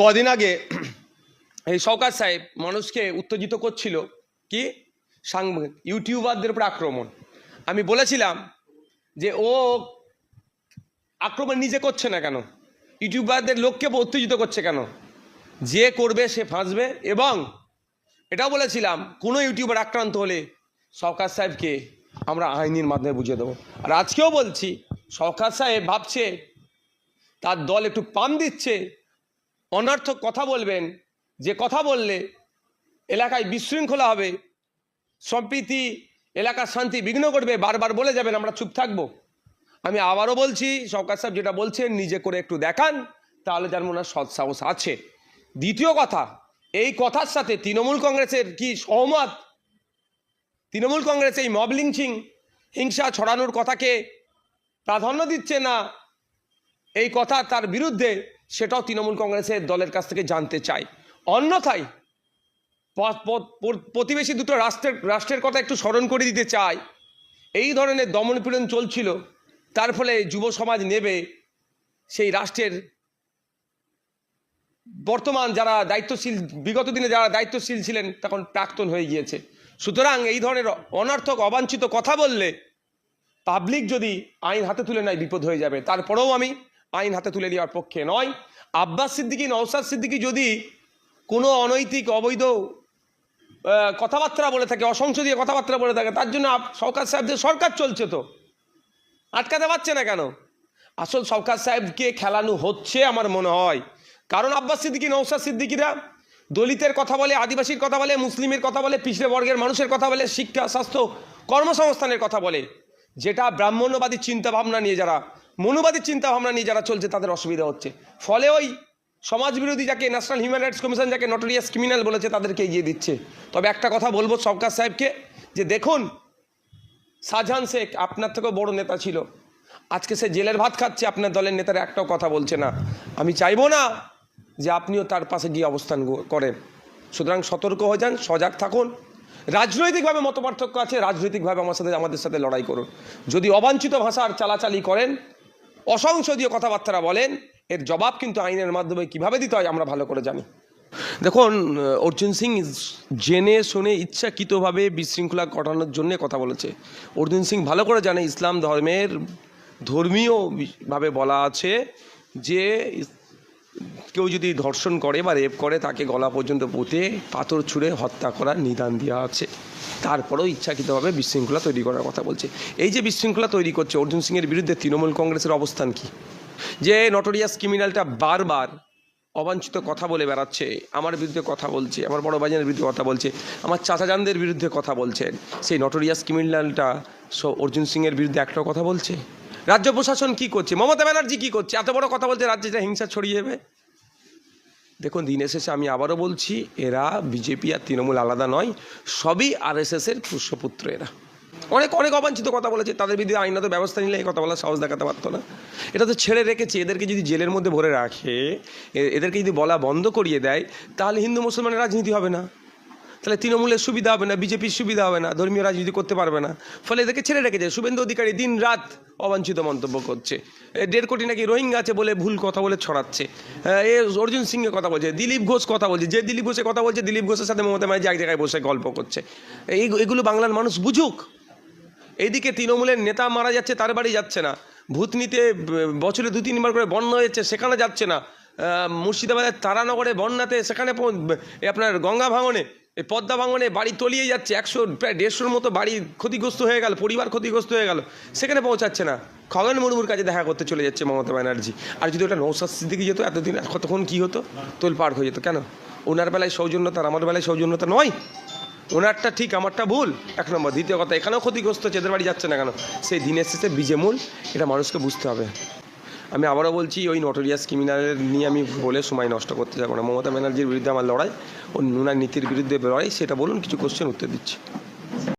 কদিন আগে এই শওকত সাহেব মানুষকে উত্তেজিত করছিল কি ইউটিউবারদের উপর আক্রমণ। আমি বলেছিলাম যে ও আক্রমণ নিজে করছে না কেন, ইউটিউবারদের লোককে উত্তেজিত করছে কেন? যে করবে সে ফাঁসবে। এবং এটাও বলেছিলাম কোনো ইউটিউবার আক্রান্ত হলে শওকত সাহেবকে আমরা আইনের মাধ্যমে বুঝিয়ে দেবো। আর আজকেও বলছি, শওকত সাহেব ভাবছে তার দল একটু পাম দিচ্ছে, অনর্থক কথা বলবেন, যে কথা বললে এলাকায় বিশৃঙ্খলা হবে, সম্প্রীতি, এলাকার শান্তি বিঘ্ন করবে, বারবার বলে যাবেন, আমরা চুপ থাকবো। আমি আবারও বলছি, শওকত সাহেব যেটা বলছেন নিজে করে একটু দেখান, তাহলে যার মনে হয় সৎ সাহস আছে। দ্বিতীয় কথা, এই কথার সাথে তৃণমূল কংগ্রেসের কি সহমত? তৃণমূল কংগ্রেস এই মব লিঞ্চিং, হিংসা ছড়ানোর কথাকে প্রাধান্য দিচ্ছে না এই কথা তার বিরুদ্ধে, সেটাও তৃণমূল কংগ্রেসের দলের কাছ থেকে জানতে চাই। অন্যথায় প্রতিবেশী দুটো রাষ্ট্রের কথা একটু স্মরণ করে দিতে চাই। এই ধরনের দমনপীড়ন চলছিল, তার ফলে যুব সমাজ নেবে সেই রাষ্ট্রের বর্তমান যারা দায়িত্বশীল, বিগত দিনে যারা দায়িত্বশীল ছিলেন তখন প্রাক্তন হয়ে গিয়েছে। সুতরাং এই ধরনের অনর্থক অবাঞ্ছিত কথা বললে পাবলিক যদি আইন হাতে তুলে নেয় বিপদ হয়ে যাবে। তারপরেও আমি আইন হাতে তুলে নেওয়ার পক্ষে নয়। আব্বাস সিদ্দিকী, নওশাদ সিদ্দিকী যদি কোনো অনৈতিক অবৈধ কথাবার্তা বলে থাকে, অসংসদীয় কথাবার্তা বলে থাকে, তার জন্য শওকত সাহেবদের সরকার চলছে, তো আটকাতে পারছে না কেন? আসল শওকত সাহেবকে খেলানো হচ্ছে আমার মনে হয়। কারণ আব্বাস সিদ্দিকী, নওশাদ সিদ্দিকীরা দলিতের কথা বলে, আদিবাসীর কথা বলে, মুসলিমের কথা বলে, পিছড়ে বর্গের মানুষের কথা বলে, শিক্ষা, স্বাস্থ্য, কর্মসংস্থানের কথা বলে, যেটা ব্রাহ্মণ্যবাদী চিন্তাভাবনা নিয়ে যারা, মনুবাদী চিন্তাভাবনা নিয়ে যারা চলছে তাদের অসুবিধা হচ্ছে। ফলে ওই সমাজবিরোধী যাকে ন্যাশনাল হিউম্যান রাইটস কমিশন যাকে নটোরিয়াস ক্রিমিনাল বলেছে তাদেরকে এগিয়ে দিচ্ছে। তবে একটা কথা বলবো শওকত সাহেবকে, যে দেখুন, শাহজাহান শেখ আপনার থেকেও বড় নেতা ছিল, আজকে সে জেলের ভাত খাচ্ছে, আপনার দলের নেতারা একটাও কথা বলছে না। আমি চাইবো না যে আপনিও তার পাশে গিয়ে অবস্থান করেন। সুতরাং সতর্ক হয়ে যান, সজাগ থাকুন। রাজনৈতিকভাবে মতপার্থক্য আছে, রাজনৈতিকভাবে আমাদের সাথে লড়াই করুন। যদি অবাঞ্ছিত ভাষার চালাচালি করেন, অসংসদীয় কথাবার্তা বলেন, এর জবাব কিন্তু আইনের মাধ্যমে কিভাবে দিতে হয় আমরা ভালো করে জানি। দেখুন, অর্জুন সিং জেনে শুনে ইচ্ছাকৃতভাবে বিশৃঙ্খলা ঘটানোর জন্য কথা বলেছে। অর্জুন সিং ভালো করে জানে ইসলাম ধর্মের ধর্মীয়ভাবে বলা আছে যে কেউ যদি ধর্ষণ করে বা রেপ করে তাকে গলা পর্যন্ত পুঁতে পাথর ছুঁড়ে হত্যা করার নিদান দেওয়া আছে। তারপরেও ইচ্ছাকৃতভাবে বিশৃঙ্খলা তৈরি করার কথা বলছে। এই যে বিশৃঙ্খলা তৈরি করছে অর্জুন সিংয়ের বিরুদ্ধে তৃণমূল কংগ্রেসের অবস্থান কি? যে নটোরিয়াস ক্রিমিনালটা বারবার অবাঞ্ছিত কথা বলে বেড়াচ্ছে, আমার বিরুদ্ধে কথা বলছে, আমার বড় ভাইজানের বিরুদ্ধে কথা বলছে, আমার চাচাজানদের বিরুদ্ধে কথা বলছেন, সেই নটোরিয়াস ক্রিমিনালটা অর্জুন সিংয়ের বিরুদ্ধে একটাও কথা বলছে? রাজ্য প্রশাসন কি করছে? মমতা ব্যানার্জি কি করছে? এত বড় কথা বলছে রাজ্যে যা হিংসা ছড়িয়ে যাবে। দেখুন, দিনের শেষে আমি আবারও বলছি, এরা বিজেপি আর তৃণমূল আলাদা নয়, সবই আরএসএসের পুষ্যপুত্র। এরা অনেক অনেক অবাঞ্ছিত কথা বলেছে, তাদের বিরুদ্ধে আইনত ব্যবস্থা নিলে এই কথা বলার সাহস দেখাতে পারতো না। এটা তো ছেড়ে রেখেছে। এদেরকে যদি জেলের মধ্যে ভরে রাখে, এদেরকে যদি বলা বন্ধ করিয়ে দেয়, তাহলে হিন্দু মুসলমানের রাজনীতি হবে না, তাহলে তৃণমূলের সুবিধা হবে না, বিজেপির সুবিধা হবে না, ধর্মীয় রাজনীতি করতে পারবে না। ফলে এদেরকে ছেড়ে রেখেছে। শুভেন্দু অধিকারী দিন রাত অবাঞ্ছিত মন্তব্য করছে, 1.5 কোটি নাকি রোহিঙ্গা আছে বলে ভুল কথা বলে ছড়াচ্ছে। এ অর্জুন সিংয়ের কথা বলছে, দিলীপ ঘোষ কথা বলছে, যে দিলীপ ঘোষের কথা বলছে, দিলীপ ঘোষের সাথে মমতা ব্যানার্জি এক জায়গায় বসে গল্প করছে। এগুলো বাংলার মানুষ বুঝুক। এইদিকে তৃণমূলের নেতা মারা যাচ্ছে, তার বাড়ি যাচ্ছে না। ভূতনিতে বছরে 2-3 বার করে বন্যা হয়েছে, সেখানে যাচ্ছে না। মুর্শিদাবাদের তারানগরে বন্যাতে, সেখানে আপনার গঙ্গা ভাঙনে, এই পদ্মা ভাঙনে বাড়ি তলিয়ে যাচ্ছে, প্রায় 150-র মতো বাড়ি ক্ষতিগ্রস্ত হয়ে গেল, পরিবার ক্ষতিগ্রস্ত হয়ে গেল, সেখানে পৌঁছাচ্ছে না। খগেন মুর্মুর কাছে দেখা করতে চলে যাচ্ছে মমতা ব্যানার্জি। আর যদি ওটা নওশাদ সিদ্দিকী যেত, এতদিন কতক্ষণ কী হতো, তোলপাড় হয়ে যেত। কেন? ওনার বেলায় সৌজন্যতা, আমার বেলায় সৌজন্যতা নয়? ওনারটা ঠিক, আমারটা ভুল, 1 নম্বর। দ্বিতীয় কথা, এখানেও ক্ষতিগ্রস্ত হচ্ছে, এদের বাড়ি যাচ্ছে না কেন? সেই দিনের শেষে বীজে মূল, এটা মানুষকে বুঝতে হবে। আমি আবারও বলছি, ওই নটোরিয়াস ক্রিমিনালের নিয়ে আমি বলে সময় নষ্ট করতে যাবো না। মমতা ব্যানার্জির বিরুদ্ধে আমার লড়াই, ও ওনার নীতির বিরুদ্ধে লড়াই, সেটা বলুন, কিছু কোশ্চেন উত্তর দিচ্ছি।